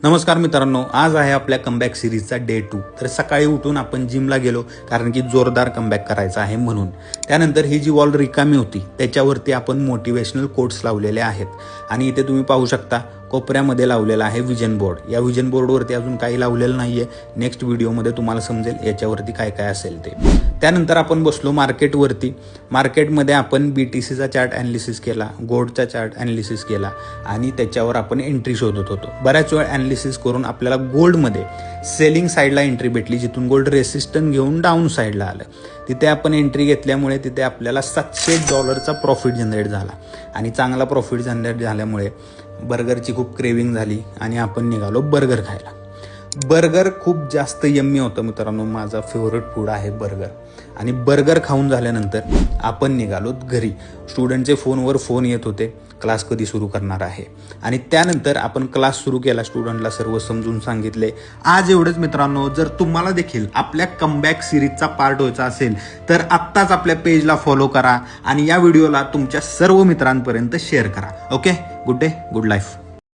नमस्कार मित्रांनो, आज आहे आपल्या कमबॅक सिरीजचा डे 2। तर सकाळी उठून आपण जिमला गेलो कारण की जोरदार कमबॅक करायचा आहे म्हणून। त्यानंतर ही जी वॉल रिकामी होती त्याच्यावरती आपण मोटिवेशनल कोट्स लावलेले आहेत आणि इथे तुम्ही पाहू शकता कोपऱ्यामध्ये लावलेला आहे विजन बोर्ड। या विजन बोर्डवरती अजून काही लावलेलं नाहीये, नेक्स्ट व्हिडिओमध्ये तुम्हाला समजेल याच्यावरती काय काय असेल ते। त्यानंतर आपण बसलो मार्केटवरती। मार्केटमध्ये आपण BTCचा चार्ट ॲनालिसिस केला, गोल्डचा चार्ट ॲनालिसिस केला आणि त्याच्यावर आपण एंट्री शोधत होतो। बऱ्याच वेळ ॲनालिसिस करून आपल्याला गोल्डमध्ये सेलिंग साईडला एंट्री भेटली, जिथून गोल्ड रेसिस्टन्स घेऊन डाऊन साईडला आलं। तिथे आपण एंट्री घेतल्यामुळे तिथे आपल्याला $700चा प्रॉफिट जनरेट झाला आणि चांगला प्रॉफिट जनरेट झाल्यामुळे बर्गरची खूप क्रेविंग झाली आणि आपण निघालो बर्गर खायला। बर्गर खूप जास्त यम्मी होतं मित्रांनो, माझा फेवरेट फूड आहे बर्गर। आणि बर्गर खाऊन झाल्यानंतर आपण निघालो घरी। स्टुडंटचे फोनवर फोन येत होते, क्लास कधी सुरू करणार आहे। आणि त्यानंतर आपण क्लास सुरू केला, स्टुडंटला सर्व समजून सांगितले। आज एवढंच मित्रांनो, जर तुम्हाला देखील आपल्या कमबॅक सिरीजचा पार्ट व्हायचा असेल तर आत्ताच आपल्या पेजला फॉलो करा आणि या व्हिडिओला तुमच्या सर्व मित्रांपर्यंत शेअर करा। Okay, good day, good life.